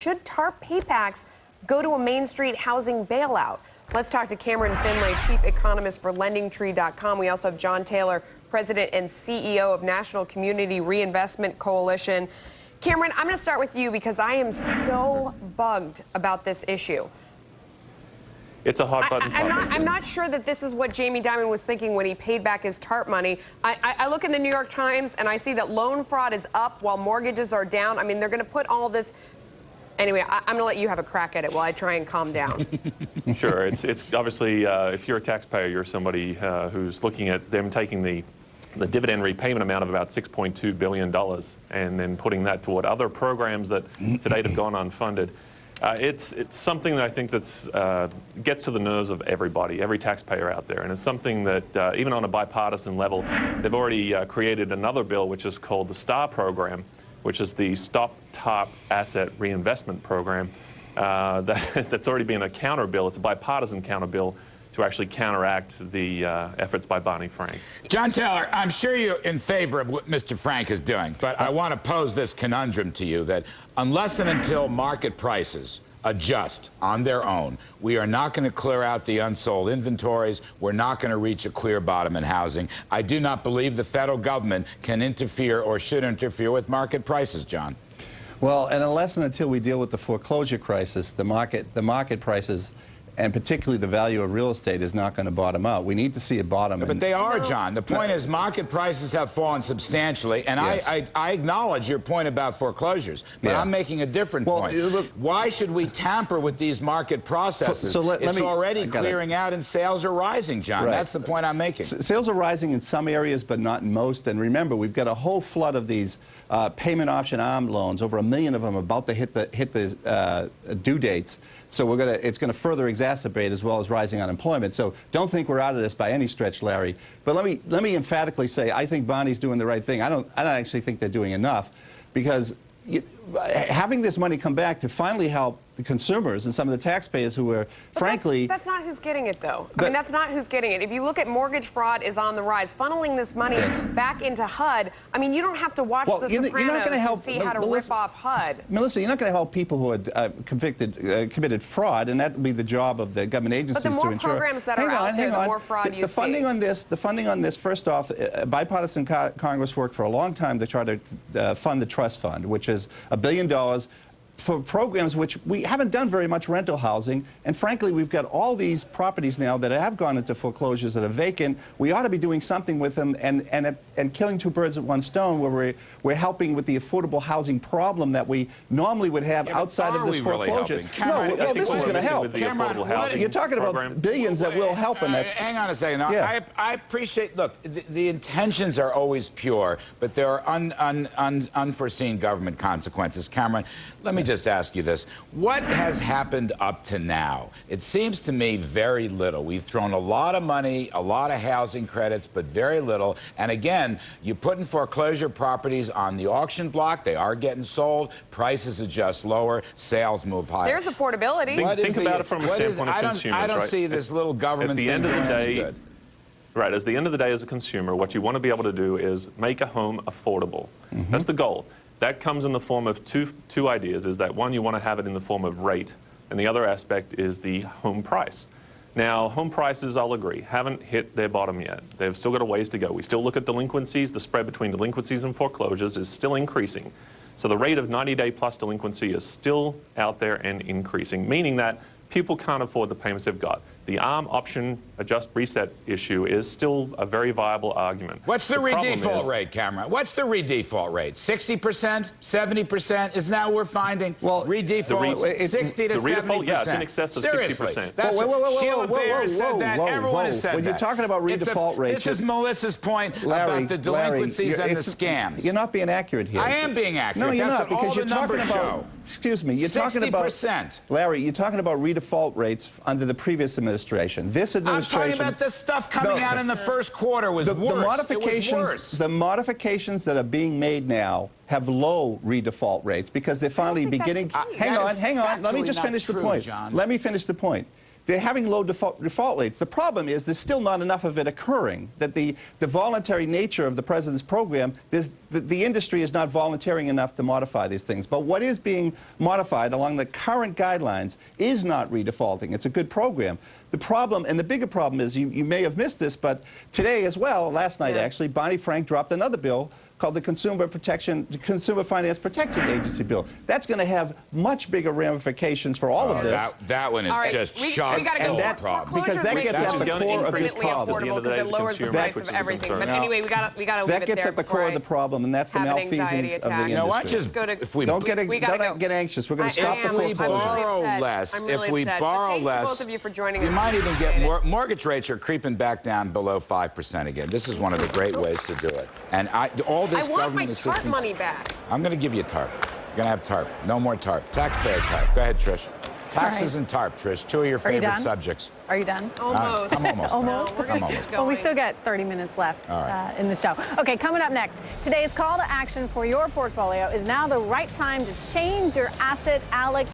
should TARP paybacks go to a Main Street housing bailout? Let's talk to Cameron Finlay, Chief Economist for LendingTree.com. We also have John Taylor, President and CEO of National Community Reinvestment Coalition. Cameron, I'm going to start with you because I am so bugged about this issue. It's a hot button topic. I'm not sure that this is what Jamie Dimon was thinking when he paid back his TARP money. I look in the New York Times and I see that loan fraud is up while mortgages are down. I mean, they're going to put all this. Anyway, I'm going to let you have a crack at it while I try and calm down. Sure. It's obviously, if you're a taxpayer, you're somebody who's looking at them taking the dividend repayment amount of about $6.2 billion and then putting that toward other programs that to date have gone unfunded. It's something that I think that's gets to the nerves of everybody, every taxpayer out there, and it's something that even on a bipartisan level, they've already created another bill which is called the STAR program, which is the Stop TARP Asset Reinvestment Program. That's already been a counter bill. It's a bipartisan counter bill to actually counteract the efforts by Barney Frank. John Taylor, I'm sure you're in favor of what Mr. Frank is doing, but I want to pose this conundrum to you that unless and until market prices adjust on their own, we are not going to clear out the unsold inventories. We're not going to reach a clear bottom in housing. I do not believe the federal government can interfere or should interfere with market prices, John. Well, and unless and until we deal with the foreclosure crisis, the market prices, and particularly the value of real estate, is not going to bottom out. We need to see a bottom. But they are, John. The point is market prices have fallen substantially, and yes. I acknowledge your point about foreclosures, but I'm making a different point. Look, why should we tamper with these market processes? It's already clearing out and sales are rising, John. Right. That's the point I'm making. Sales are rising in some areas, but not in most. And remember, we've got a whole flood of these payment option arm loans, over 1 million of them about to hit the due dates. So it's going to further exacerbate as well as rising unemployment. So don't think we're out of this by any stretch, Larry. But let me emphatically say I think Barney's doing the right thing. I don't actually think they're doing enough, because having this money come back to finally help the consumers and some of the taxpayers who were, frankly... That's not who's getting it, though. I mean, that's not who's getting it. If you look at mortgage fraud is on the rise, funneling this money back into HUD, I mean, you don't have to watch The Sopranos to see how to rip off HUD. Melissa, you're not going to help people who had committed fraud, and that would be the job of the government agencies to ensure... But the more programs that are out there, the more fraud you see. The funding on this, first off, bipartisan Congress worked for a long time to try to fund the trust fund, which is $1 billion for programs which we haven't done very much rental housing, and frankly we've got all these properties now that have gone into foreclosures that are vacant. We ought to be doing something with them and killing two birds with one stone, where we're helping with the affordable housing problem that we normally would have outside of this foreclosure. Really well, this is going to help. Cameron, you're talking about billions that will help, and that's... Hang on a second. No, I appreciate... Look, the intentions are always pure, but there are unforeseen government consequences. Cameron, let me just ask you this. What has happened up to now? It seems to me very little. We've thrown a lot of money, a lot of housing credits, but very little. And again, you put in foreclosure properties on the auction block. They are getting sold. Prices adjust lower. Sales move higher. There's affordability. Think about it from a standpoint of consumers, I don't see this little government thing doing any good. Right, at the end of the day, as a consumer, what you want to be able to do is make a home affordable. That's the goal. That comes in the form of two ideas, is that one, you want to have it in the form of rate, and the other aspect is the home price. Now, home prices, I'll agree, haven't hit their bottom yet. They've still got a ways to go. We still look at delinquencies. The spread between delinquencies and foreclosures is still increasing. So the rate of 90-day plus delinquency is still out there and increasing, meaning that people can't afford the payments they've got. The ARM option adjust reset issue is still a very viable argument. What's the redefault rate, Cameron? What's the redefault rate? 60%? 70%? Is now we're finding redefault 60 to 70%. Yeah, it's in excess of 60%. Sheila Bair said that. Everyone has said that. When you're talking about redefault rates... This is Melissa's point about the delinquencies and the scams. You're not being accurate here. I am being accurate. No, you're not, because you're talking about... Excuse me, you're talking about... 60%. Larry, you're talking about redefault rates under the previous administration. This administration... I'm talking about the stuff coming out in the first quarter was worse. It was worse. The modifications that are being made now have low redefault rates because they're finally beginning... Hang on. Let me just finish the point. Let me finish the point. they're having low default rates. The problem is there's still not enough of it occurring, that the voluntary nature of the president's program, the industry is not volunteering enough to modify these things. But what is being modified along the current guidelines is not redefaulting. It's a good program. The problem, and the bigger problem is, you may have missed this, but today as well, last night actually, Bonnie Frank dropped another bill called the Consumer Finance Protection Agency bill. That's going to have much bigger ramifications for all of this. That one is just chock full of problems. Because that gets at the core of this problem. Because it lowers the price of everything. But anyway, we got to leave it there. That gets at the core of the problem, and that's the malfeasance of the industry. You know what? Just don't get anxious. We're going to stop the foreclosures. If we borrow less, both of you for joining us. You might even get mortgage rates are creeping back down below 5% again. This is one of the great ways to do it. And all this government assistance. I want my TARP money back. I'm going to give you a TARP. You're going to have TARP. No more TARP. Taxpayer TARP. Go ahead, Trish. Taxes and TARP, Trish. Two of your favorite subjects. Are you done? Almost. I'm almost. Almost? No, we're gonna keep going. Well, we still got 30 minutes left in the show. Okay, coming up next, today's call to action for your portfolio is now the right time to change your asset allocation.